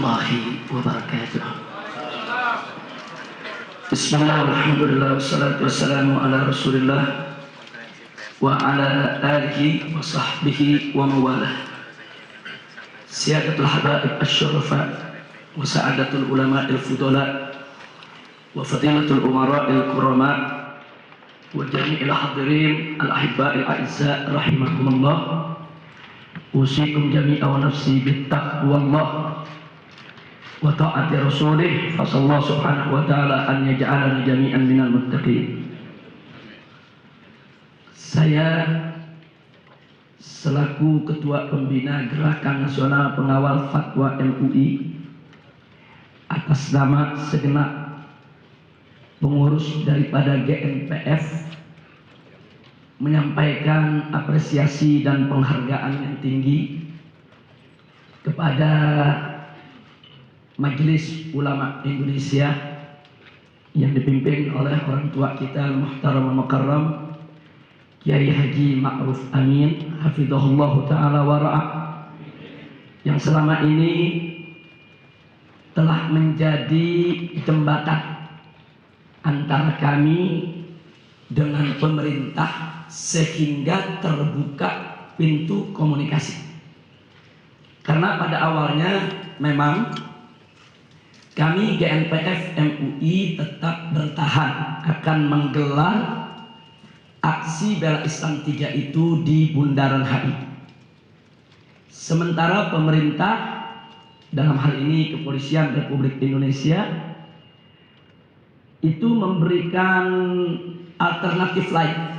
warahmatullahi wabarakatuh. Bismillah, alhamdulillah, wassalatu wassalamu ala rasulillah wa ala alihi wa sahbihi wa mawalah. Siyadatul habaib asyurafa wa sa'adatul ulama il-fudala wa fadilatul umara il-kurama wa jami'il hadirin al-ahibba il-a'izza rahimahumullah. Usikum jami'a wa nafsi bittaqwallah wa ta'ati rasulih, fasallahu subhanahu wa ta'ala an yaj'alana jami'an minal muttaqin. Saya selaku Ketua Pembina Gerakan Nasional Pengawal Fatwa MUI atas nama segenap pengurus daripada GNPF menyampaikan apresiasi dan penghargaan yang tinggi kepada Majelis Ulama Indonesia yang dipimpin oleh orang tua kita Muhtaram Mukarram Kiai Haji Ma'ruf Amin hafizahullah ta'ala wara'ah, yang selama ini telah menjadi jembatan antara kami dengan pemerintah sehingga terbuka pintu komunikasi. Karena pada awalnya memang kami GNPF MUI tetap bertahan akan menggelar aksi bela Islam 3 itu di Bundaran HI. Sementara pemerintah, dalam hal ini Kepolisian Republik Indonesia, itu memberikan alternatif lain,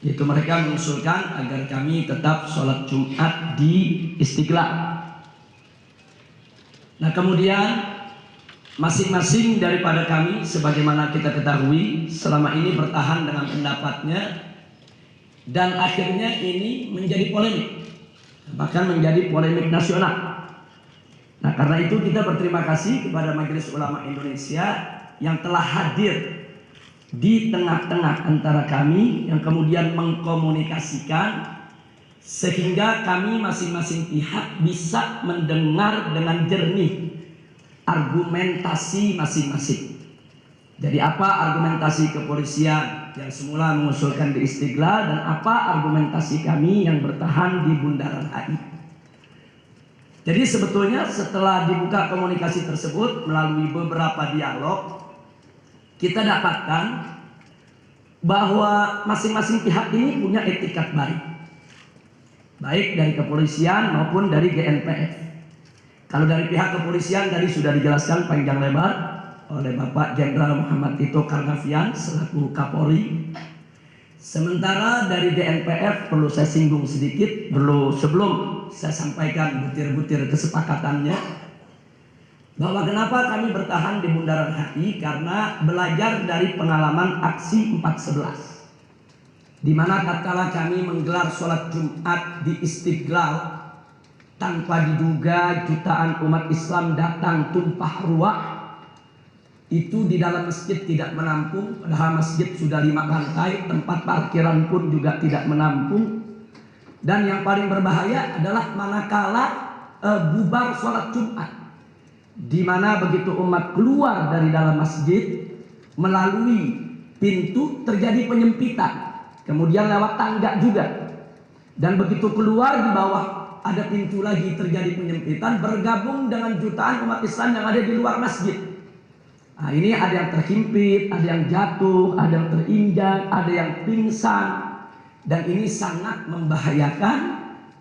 yaitu mereka mengusulkan agar kami tetap sholat Jumat di Istiqlal. Nah, kemudian masing-masing daripada kami, sebagaimana kita ketahui, selama ini bertahan dengan pendapatnya, dan akhirnya ini menjadi polemik, bahkan menjadi polemik nasional. Nah, karena itu kita berterima kasih kepada Majelis Ulama Indonesia yang telah hadir di tengah-tengah antara kami, yang kemudian mengkomunikasikan sehingga kami masing-masing pihak bisa mendengar dengan jernih argumentasi masing-masing. Jadi apa argumentasi kepolisian yang semula mengusulkan di Istiqlal, dan apa argumentasi kami yang bertahan di Bundaran HI. Jadi sebetulnya setelah dibuka komunikasi tersebut melalui beberapa dialog, kita dapatkan bahwa masing-masing pihak ini punya etikat baik, baik dari kepolisian maupun dari GNPF. Kalau dari pihak kepolisian tadi sudah dijelaskan panjang lebar oleh Bapak Jenderal Muhammad Tito Karnavian selaku Kapolri. Sementara dari GNPF perlu saya singgung sedikit sebelum saya sampaikan butir-butir kesepakatannya, bahwa kenapa kami bertahan di Bundaran HI, karena belajar dari pengalaman aksi 4.11, di mana tatkala kami menggelar sholat Jumat di Istiqlal, tanpa diduga jutaan umat Islam datang tumpah ruah. Itu di dalam masjid tidak menampung, padahal masjid sudah 5 lantai, tempat parkiran pun juga tidak menampung. Dan yang paling berbahaya adalah manakala bubar sholat Jumat, di mana begitu umat keluar dari dalam masjid melalui pintu terjadi penyempitan, kemudian lewat tangga juga, dan begitu keluar di bawah ada pintu lagi terjadi penyempitan, bergabung dengan jutaan umat Islam yang ada di luar masjid. Nah, ini ada yang terhimpit, ada yang jatuh, ada yang terinjak, ada yang pingsan, dan ini sangat membahayakan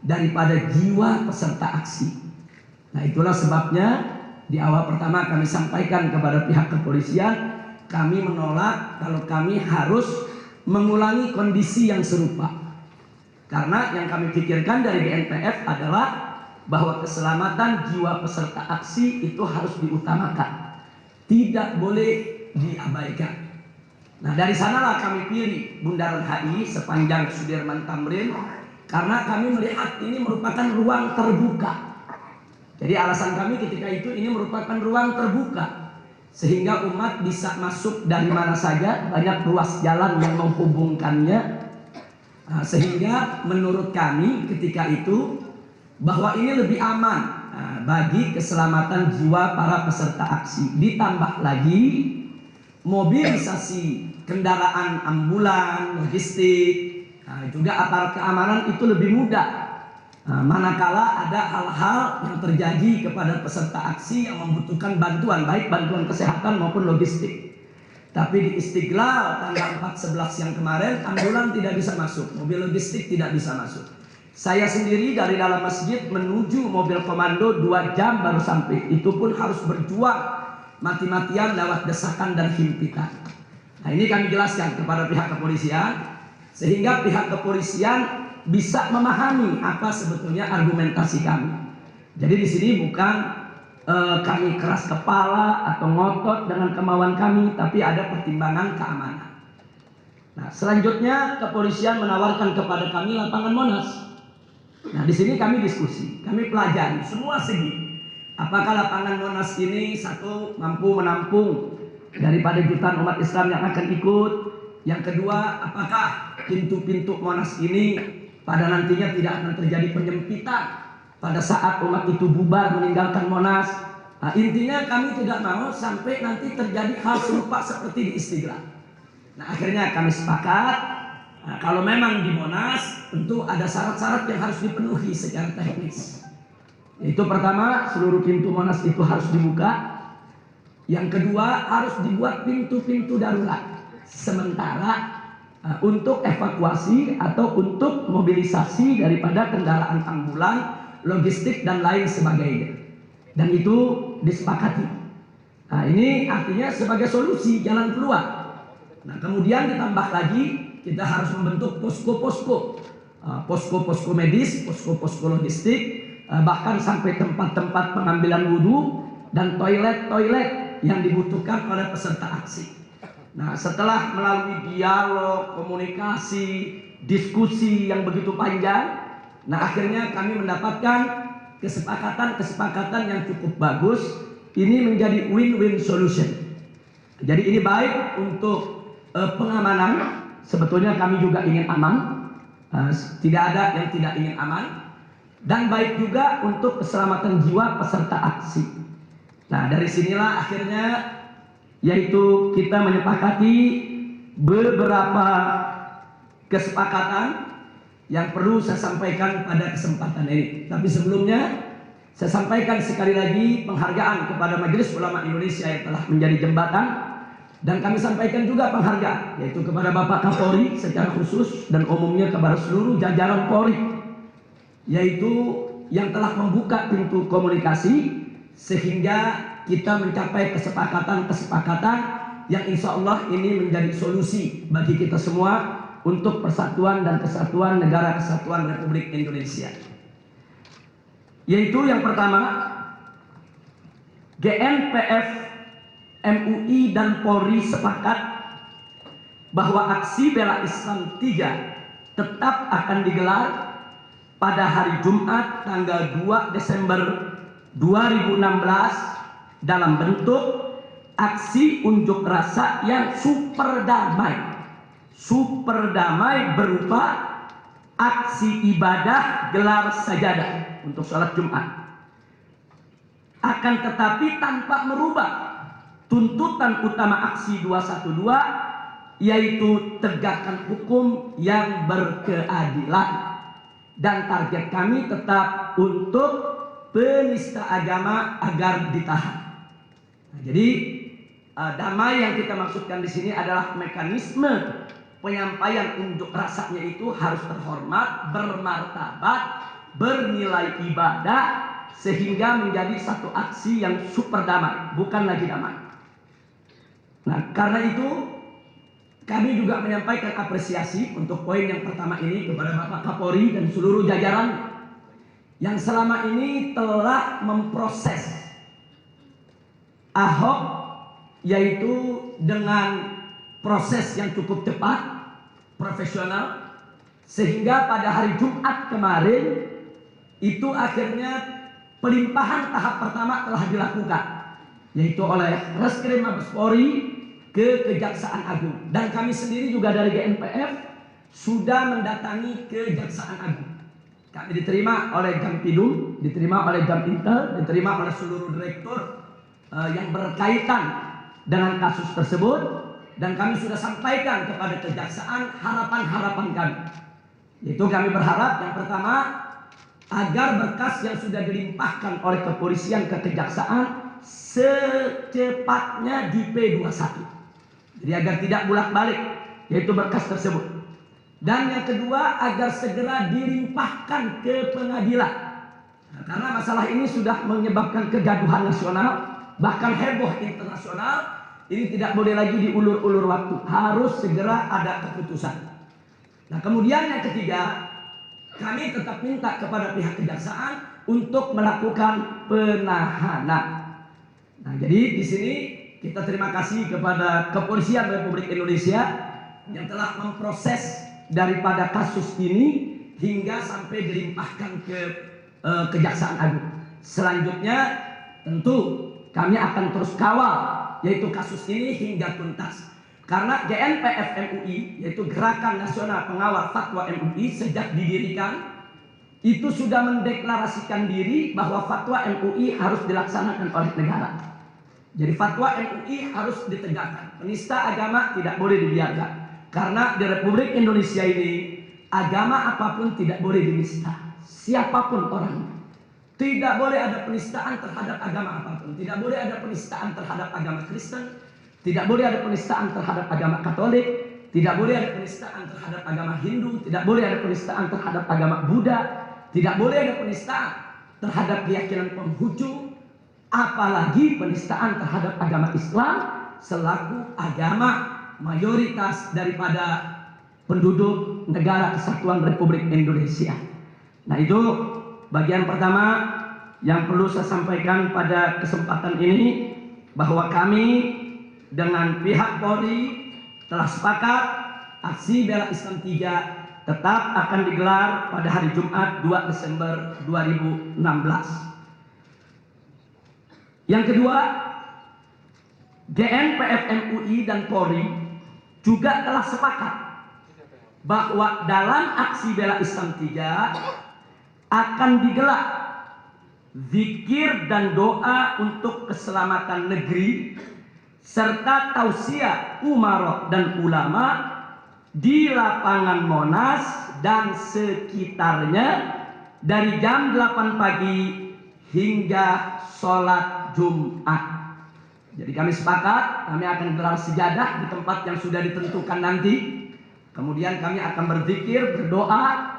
daripada jiwa peserta aksi. Nah, itulah sebabnya di awal pertama kami sampaikan kepada pihak kepolisian, kami menolak kalau kami harus mengulangi kondisi yang serupa. Karena yang kami pikirkan dari GNPF adalah bahwa keselamatan jiwa peserta aksi itu harus diutamakan, tidak boleh diabaikan. Nah, dari sanalah kami pilih Bundaran HI sepanjang Sudirman Tamrin, karena kami melihat ini merupakan ruang terbuka. Jadi alasan kami ketika itu, ini merupakan ruang terbuka sehingga umat bisa masuk dari mana saja, banyak ruas jalan yang menghubungkannya. Sehingga menurut kami ketika itu bahwa ini lebih aman bagi keselamatan jiwa para peserta aksi. Ditambah lagi mobilisasi kendaraan ambulan, logistik, juga aparat keamanan itu lebih mudah. Manakala ada hal-hal yang terjadi kepada peserta aksi yang membutuhkan bantuan, baik bantuan kesehatan maupun logistik. Tapi di Istiqlal tanggal 4/11 yang kemarin, ambulan tidak bisa masuk, mobil logistik tidak bisa masuk. Saya sendiri dari dalam masjid menuju mobil komando 2 jam baru sampai. Itu pun harus berjuang mati-matian lewat desakan dan himpitan. Nah, ini kami jelaskan kepada pihak kepolisian, sehingga pihak kepolisian bisa memahami apa sebetulnya argumentasi kami. Jadi di sini bukan kami keras kepala atau ngotot dengan kemauan kami, tapi ada pertimbangan keamanan. Nah, selanjutnya kepolisian menawarkan kepada kami lapangan Monas. Nah, di sini kami diskusi, kami pelajari semua segi. Apakah lapangan Monas ini satu mampu menampung daripada jutaan umat Islam yang akan ikut? Yang kedua, apakah pintu-pintu Monas ini pada nantinya tidak akan terjadi penyempitan pada saat umat itu bubar meninggalkan Monas? Nah, intinya kami tidak mau sampai nanti terjadi hal serupa seperti di Istiqlal. Nah, akhirnya kami sepakat, kalau memang di Monas tentu ada syarat-syarat yang harus dipenuhi secara teknis. Yaitu pertama, seluruh pintu Monas itu harus dibuka. Yang kedua, harus dibuat pintu-pintu darurat sementara untuk evakuasi atau untuk mobilisasi daripada kendaraan ambulan, logistik dan lain sebagainya. Dan itu disepakati. Nah, ini artinya sebagai solusi jalan keluar. Nah, kemudian ditambah lagi kita harus membentuk posko-posko, posko-posko medis, posko-posko logistik, bahkan sampai tempat-tempat pengambilan wudhu dan toilet-toilet yang dibutuhkan oleh peserta aksi. Nah, setelah melalui dialog, komunikasi, diskusi yang begitu panjang, nah akhirnya kami mendapatkan kesepakatan yang cukup bagus. Ini menjadi win-win solution. Jadi ini baik untuk pengamanan. Sebetulnya kami juga ingin aman, tidak ada yang tidak ingin aman. Dan baik juga untuk keselamatan jiwa peserta aksi. Nah, dari sinilah akhirnya yaitu kita menyepakati beberapa kesepakatan yang perlu saya sampaikan pada kesempatan ini. Tapi sebelumnya saya sampaikan sekali lagi penghargaan kepada Majelis Ulama Indonesia yang telah menjadi jembatan, dan kami sampaikan juga penghargaan yaitu kepada Bapak Kapolri secara khusus dan umumnya kepada seluruh jajaran Polri, yaitu yang telah membuka pintu komunikasi sehingga kita mencapai kesepakatan yang insya Allah ini menjadi solusi bagi kita semua untuk persatuan dan kesatuan negara kesatuan Republik Indonesia. Yaitu yang pertama, GNPF, MUI dan Polri sepakat bahwa aksi bela Islam 3 tetap akan digelar pada hari Jumat tanggal 2 Desember 2016 dalam bentuk aksi unjuk rasa yang super damai berupa aksi ibadah gelar sajadah untuk sholat Jumat. Akan tetapi tanpa merubah tuntutan utama aksi 212, yaitu tegakkan hukum yang berkeadilan. Dan target kami tetap untuk penista agama agar ditahan. Nah, jadi damai yang kita maksudkan di sini adalah mekanisme penyampaian unjuk rasanya itu harus terhormat, bermartabat, bernilai ibadah, sehingga menjadi satu aksi yang super damai, bukan lagi damai. Nah, karena itu kami juga menyampaikan apresiasi untuk poin yang pertama ini kepada Bapak Kapolri dan seluruh jajaran yang selama ini telah memproses Ahok, yaitu dengan proses yang cukup cepat, profesional, sehingga pada hari Jumat kemarin itu akhirnya pelimpahan tahap pertama telah dilakukan, yaitu oleh Reskrim Mabes Polri ke Kejaksaan Agung, dan kami sendiri juga dari GNPF sudah mendatangi Kejaksaan Agung. Kami diterima oleh Jampidum, diterima oleh Jamintel, diterima oleh seluruh direktur yang berkaitan dengan kasus tersebut, dan kami sudah sampaikan kepada kejaksaan harapan-harapan kami. Yaitu kami berharap yang pertama, agar berkas yang sudah dilimpahkan oleh kepolisian ke kejaksaan secepatnya di P21. Jadi agar tidak bolak-balik, yaitu berkas tersebut. Dan yang kedua, agar segera dilimpahkan ke pengadilan. Nah, karena masalah ini sudah menyebabkan kegaduhan nasional, bahkan heboh internasional. Ini tidak boleh lagi diulur-ulur waktu, harus segera ada keputusan. Nah, kemudian yang ketiga, kami tetap minta kepada pihak kejaksaan untuk melakukan penahanan. Nah, jadi di sini kita terima kasih kepada Kepolisian Republik Indonesia yang telah memproses daripada kasus ini hingga sampai dilimpahkan ke Kejaksaan Agung. Selanjutnya tentu kami akan terus kawal yaitu kasus ini hingga tuntas. Karena GNPF MUI, yaitu Gerakan Nasional Pengawal Fatwa MUI, sejak didirikan itu sudah mendeklarasikan diri bahwa fatwa MUI harus dilaksanakan oleh negara. Jadi fatwa MUI harus ditegakkan. Penista agama tidak boleh dibiarkan. Karena di Republik Indonesia ini agama apapun tidak boleh dinista. Siapapun orangnya. Tidak boleh ada penistaan terhadap agama apapun. Tidak boleh ada penistaan terhadap agama Kristen. Tidak boleh ada penistaan terhadap agama Katolik. Tidak boleh ada penistaan terhadap agama Hindu. Tidak boleh ada penistaan terhadap agama Buddha. Tidak boleh ada penistaan terhadap keyakinan Konghucu. Apalagi penistaan terhadap agama Islam selaku agama mayoritas daripada penduduk negara Kesatuan Republik Indonesia. Nah, itu bagian pertama yang perlu saya sampaikan pada kesempatan ini, bahwa kami dengan pihak Polri telah sepakat aksi bela Islam 3 tetap akan digelar pada hari Jumat 2 Desember 2016. Yang kedua, GNPF MUI dan Polri juga telah sepakat bahwa dalam aksi bela Islam 3 akan digelar zikir dan doa untuk keselamatan negeri serta tausiah umarok dan ulama di lapangan Monas dan sekitarnya dari jam 8 pagi hingga sholat Jumat. Jadi kami sepakat, kami akan gelar sejadah di tempat yang sudah ditentukan nanti. Kemudian kami akan berzikir, berdoa,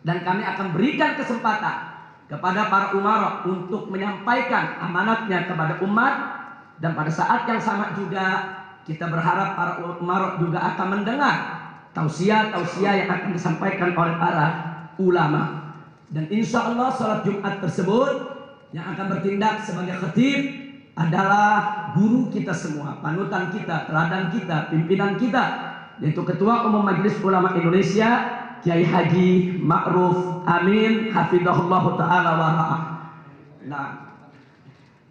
dan kami akan berikan kesempatan kepada para umarok untuk menyampaikan amanatnya kepada umat. Dan pada saat yang sama juga kita berharap para umarok juga akan mendengar tausiah-tausiah yang akan disampaikan oleh para ulama. Dan insya Allah sholat Jumat tersebut yang akan bertindak sebagai khatib adalah guru kita semua, panutan kita, teladan kita, pimpinan kita, yaitu Ketua Umum Majelis Ulama Indonesia Kiai Haji Ma'ruf Amin hafizahullah ta'ala wa ra'ah.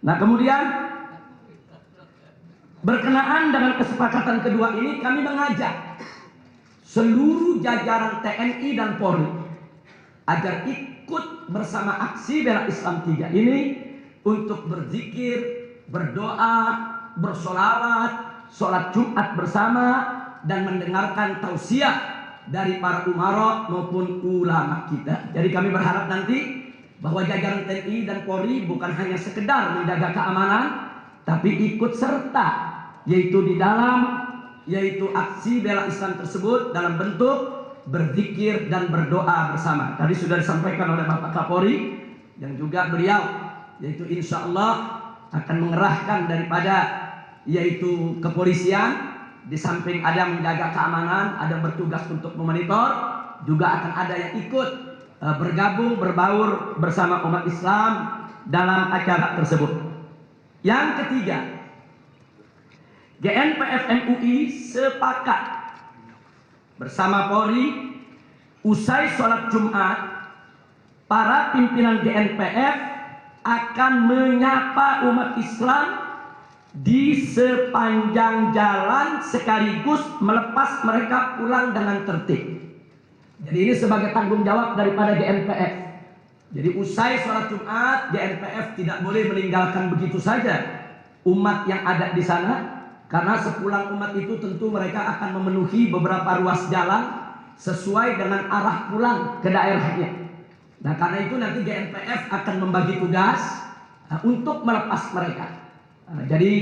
Nah, kemudian berkenaan dengan kesepakatan kedua ini, kami mengajak seluruh jajaran TNI dan Polri agar ikut bersama aksi bela Islam 3 ini untuk berzikir, berdoa, bersolawat, sholat Jumat bersama, dan mendengarkan tausiah dari para umarok maupun ulama kita. Jadi kami berharap nanti bahwa jajaran TNI dan Polri bukan hanya sekedar menjaga keamanan, tapi ikut serta yaitu di dalam aksi bela Islam tersebut dalam bentuk berzikir dan berdoa bersama. Tadi sudah disampaikan oleh Bapak Kapolri, yang juga beliau yaitu insya Allah akan mengerahkan daripada yaitu kepolisian. Di samping ada menjaga keamanan, ada bertugas untuk memonitor, juga akan ada yang ikut bergabung, berbaur bersama umat Islam dalam acara tersebut. Yang ketiga, GNPF MUI sepakat bersama Polri, usai sholat Jumat, para pimpinan GNPF akan menyapa umat Islam di sepanjang jalan sekaligus melepas mereka pulang dengan tertib. Jadi ini sebagai tanggung jawab daripada GNPF. Jadi usai sholat Jumat, GNPF tidak boleh meninggalkan begitu saja umat yang ada di sana. Karena sepulang umat itu tentu mereka akan memenuhi beberapa ruas jalan sesuai dengan arah pulang ke daerahnya. Nah, karena itu nanti GNPF akan membagi tugas untuk melepas mereka. Jadi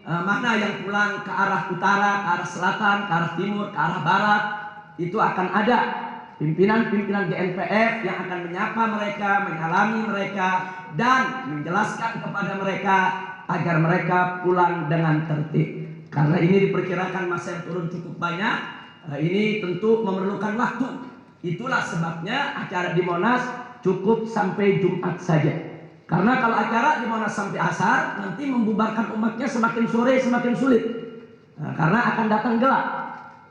mana yang pulang ke arah utara, ke arah selatan, ke arah timur, ke arah barat, itu akan ada pimpinan-pimpinan GNPF yang akan menyapa mereka, menyalami mereka, dan menjelaskan kepada mereka agar mereka pulang dengan tertib. Karena ini diperkirakan masa yang turun cukup banyak, ini tentu memerlukan waktu. Itulah sebabnya acara di Monas cukup sampai Jumat saja. Karena kalau acara di Monas sampai asar, nanti membubarkan umatnya semakin sore semakin sulit. Karena akan datang gelap.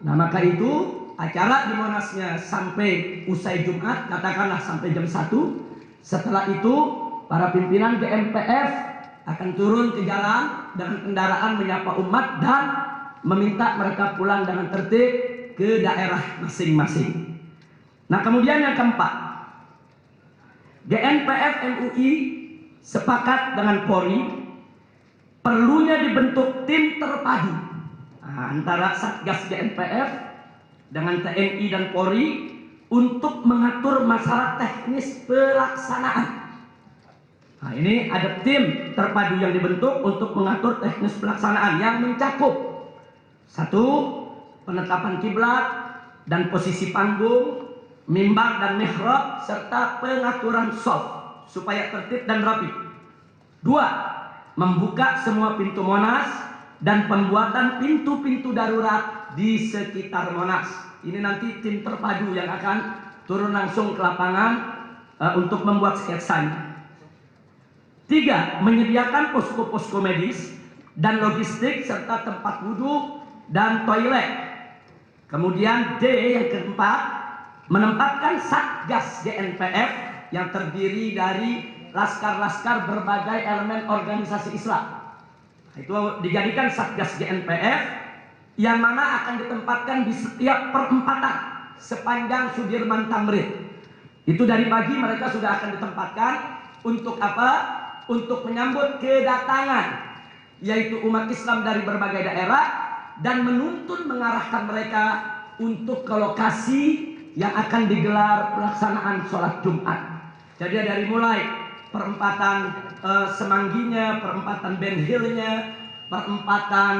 Nah, maka itu acara di Monasnya sampai usai Jumat, katakanlah sampai jam 1. Setelah itu para pimpinan GNPF akan turun ke jalan dengan kendaraan menyapa umat dan meminta mereka pulang dengan tertib ke daerah masing-masing. Nah, kemudian yang keempat, GNPF MUI sepakat dengan Polri perlunya dibentuk tim terpadu antara Satgas GNPF dengan TNI dan Polri untuk mengatur masalah teknis pelaksanaan. Nah, ini ada tim terpadu yang dibentuk untuk mengatur teknis pelaksanaan yang mencakup: 1. Penetapan kiblat dan posisi panggung, mimbar dan mihrab, serta pengaturan shaf supaya tertib dan rapi. 2. Membuka semua pintu Monas dan pembuatan pintu-pintu darurat di sekitar Monas. Ini nanti tim terpadu yang akan turun langsung ke lapangan untuk membuat sketsanya. 3. Menyediakan posko-posko medis dan logistik serta tempat wudhu dan toilet. Kemudian D yang keempat, menempatkan Satgas GNPF yang terdiri dari laskar-laskar berbagai elemen organisasi Islam. Itu dijadikan Satgas GNPF yang mana akan ditempatkan di setiap perempatan sepanjang Sudirman Tamrin. Itu dari pagi mereka sudah akan ditempatkan untuk apa? Untuk menyambut kedatangan yaitu umat Islam dari berbagai daerah dan menuntun mengarahkan mereka untuk ke lokasi yang akan digelar pelaksanaan sholat Jumat. Jadi dari mulai perempatan Semangginya, perempatan Ben Hill-nya, perempatan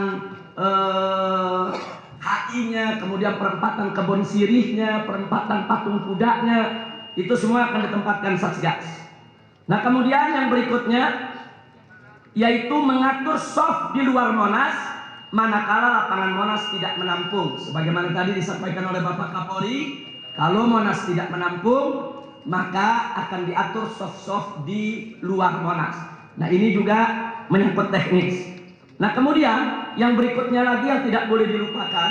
HI-nya, kemudian perempatan Kebon Sirihnya, perempatan Patung Kudanya, itu semua akan ditempatkan Satgas. Nah, kemudian yang berikutnya yaitu mengatur shaf di luar Monas manakala lapangan Monas tidak menampung. Sebagaimana tadi disampaikan oleh Bapak Kapolri, kalau Monas tidak menampung maka akan diatur shaf-shaf di luar Monas. Nah, ini juga menyangkut teknis. Nah, kemudian yang berikutnya lagi yang tidak boleh dilupakan,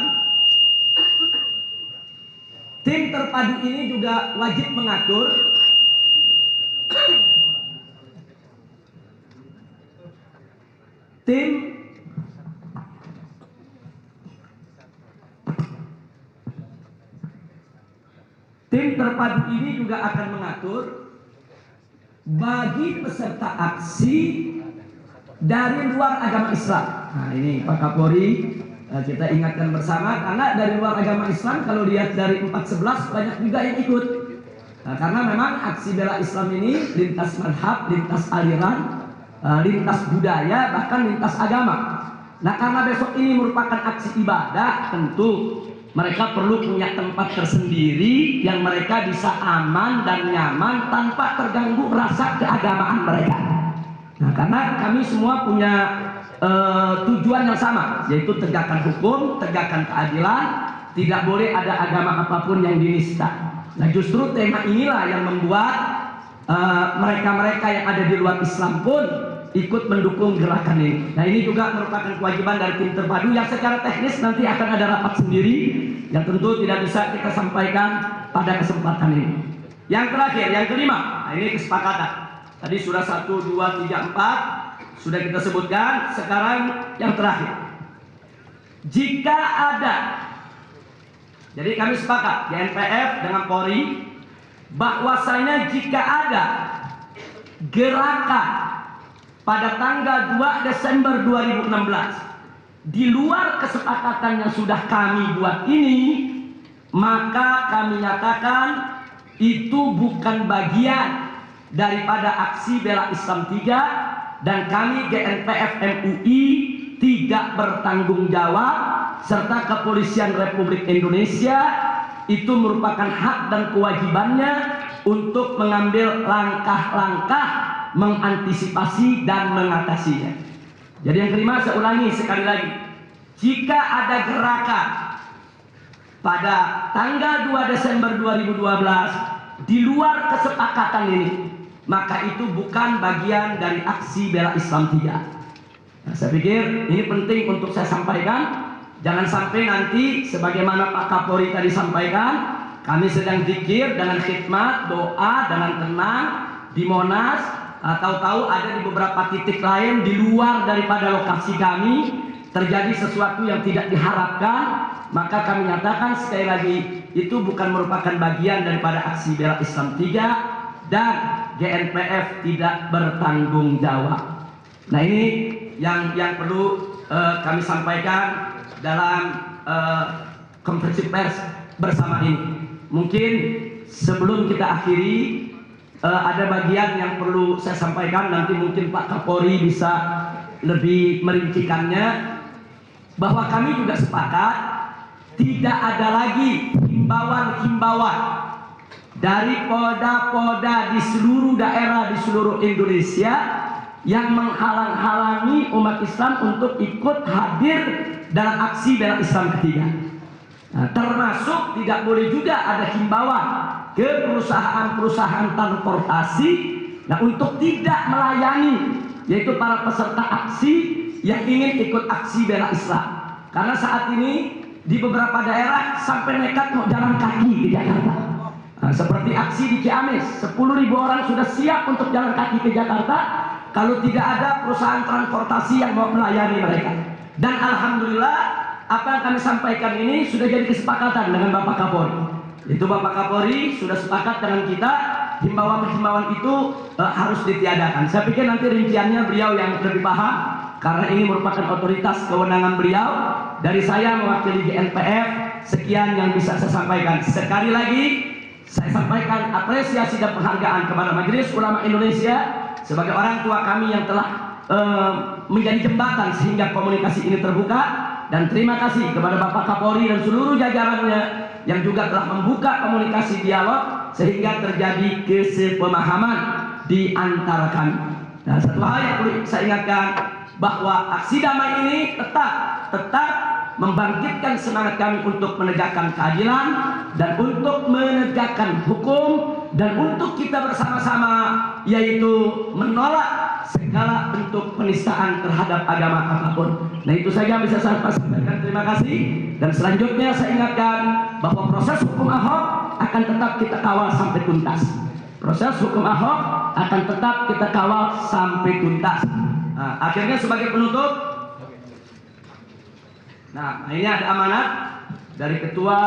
tim terpadu ini juga wajib mengatur tim terpadu ini juga akan mengatur bagi peserta aksi dari luar agama Islam. Nah, ini Pak Kapolri kita ingatkan bersama, karena dari luar agama Islam kalau lihat dari 411 banyak juga yang ikut. Nah, karena memang aksi bela Islam ini lintas madhab, lintas aliran, lintas budaya, bahkan lintas agama. Nah, karena besok ini merupakan aksi ibadah, tentu mereka perlu punya tempat tersendiri yang mereka bisa aman dan nyaman tanpa terganggu rasa keagamaan mereka. Nah, karena kami semua punya tujuan yang sama, yaitu tegakkan hukum, tegakkan keadilan, tidak boleh ada agama apapun yang dinista. Nah, justru tema inilah yang membuat mereka-mereka yang ada di luar Islam pun ikut mendukung gerakan ini. Nah, ini juga merupakan kewajiban dari tim terpadu yang secara teknis nanti akan ada rapat sendiri yang tentu tidak bisa kita sampaikan pada kesempatan ini. Yang terakhir, yang kelima, nah ini kesepakatan. Tadi sudah 1, 2, 3, 4 sudah kita sebutkan. Sekarang yang terakhir, jika ada Jadi kami sepakat GNPF dengan Polri bahwasanya jika ada gerakan pada tanggal 2 Desember 2016 di luar kesepakatan yang sudah kami buat ini, maka kami nyatakan itu bukan bagian daripada aksi bela Islam 3 dan kami GNPF MUI tidak bertanggung jawab, serta Kepolisian Republik Indonesia itu merupakan hak dan kewajibannya untuk mengambil langkah-langkah mengantisipasi dan mengatasinya. Jadi yang kelima, saya ulangi sekali lagi, jika ada gerakan pada tanggal 2 Desember 2012 di luar kesepakatan ini, maka itu bukan bagian dari aksi bela Islam 3. Nah, saya pikir ini penting untuk saya sampaikan. Jangan sampai nanti sebagaimana Pak Kapolri tadi sampaikan, kami sedang zikir dengan khidmat, doa dengan tenang di Monas, tahu-tahu ada di beberapa titik lain di luar daripada lokasi kami terjadi sesuatu yang tidak diharapkan. Maka kami nyatakan sekali lagi, itu bukan merupakan bagian daripada aksi bela Islam 3 dan GNPF tidak bertanggung jawab. Nah, ini yang perlu kami sampaikan dalam konferensi pers bersama ini. Mungkin sebelum kita akhiri, ada bagian yang perlu saya sampaikan, nanti mungkin Pak Kapolri bisa lebih merincikannya, bahwa kami juga sepakat tidak ada lagi himbauan-himbauan dari polda-polda di seluruh daerah di seluruh Indonesia yang menghalang-halangi umat Islam untuk ikut hadir dalam aksi bela Islam ketiga. Nah, termasuk tidak boleh juga ada himbauan ke perusahaan-perusahaan transportasi, nah, untuk tidak melayani, yaitu para peserta aksi yang ingin ikut aksi bela Islam. Karena saat ini di beberapa daerah sampai nekat mau jalan kaki ke Jakarta. Nah, seperti aksi di Ciamis, 10.000 orang sudah siap untuk jalan kaki ke Jakarta kalau tidak ada perusahaan transportasi yang mau melayani mereka. Dan alhamdulillah, apa yang kami sampaikan ini sudah jadi kesepakatan dengan Bapak Kapolri. Itu Bapak Kapolri sudah sepakat dengan kita, himbauan-himbauan itu harus ditiadakan. Saya pikir nanti rinciannya beliau yang lebih paham, karena ini merupakan otoritas kewenangan beliau. Dari saya mewakili GNPF, sekian yang bisa saya sampaikan. Sekali lagi, saya sampaikan apresiasi dan penghargaan kepada Majelis Ulama Indonesia sebagai orang tua kami yang telah menjadi jembatan sehingga komunikasi ini terbuka, dan terima kasih kepada Bapak Kapolri dan seluruh jajarannya yang juga telah membuka komunikasi dialog sehingga terjadi kesepemahaman di antara kami. Nah, satu hal yang perlu saya ingatkan, bahwa aksi damai ini tetap membangkitkan semangat kami untuk menegakkan keadilan dan untuk menegakkan hukum, dan untuk kita bersama-sama yaitu menolak segala bentuk penistaan terhadap agama apapun. Nah, itu saja bisa saya sampaikan. Terima kasih. Dan selanjutnya saya ingatkan bahwa proses hukum Ahok akan tetap kita kawal sampai tuntas. Proses hukum Ahok akan tetap kita kawal sampai tuntas. Nah, akhirnya sebagai penutup, nah ini ada amanat dari Ketua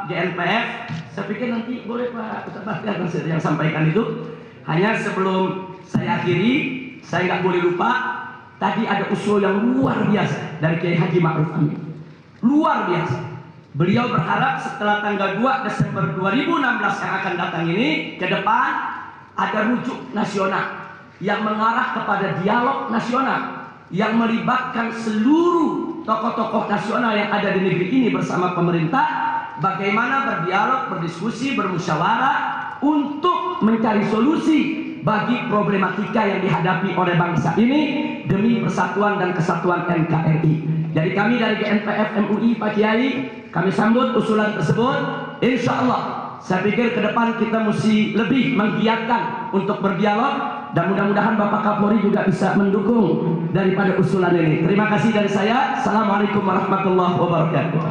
GNPF. Saya pikir nanti boleh Pak Ustaz Bahtiar yang sampaikan itu. Hanya sebelum saya akhiri, saya nggak boleh lupa, tadi ada usul yang luar biasa dari Kiai Haji Ma'ruf Amin. Luar biasa. Beliau berharap setelah tanggal 2 Desember 2016 yang akan datang ini, ke depan ada rujuk nasional yang mengarah kepada dialog nasional yang melibatkan seluruh tokoh-tokoh nasional yang ada di negeri ini bersama pemerintah, bagaimana berdialog, berdiskusi, bermusyawarah untuk mencari solusi bagi problematika yang dihadapi oleh bangsa ini demi persatuan dan kesatuan NKRI. Jadi kami dari GNPF MUI, Pak Kiai, kami sambut usulan tersebut. Insya Allah, saya pikir ke depan kita mesti lebih menggiatkan untuk berdialog, dan mudah-mudahan Bapak Kapolri juga bisa mendukung daripada usulan ini. Terima kasih dari saya. Assalamualaikum warahmatullahi wabarakatuh.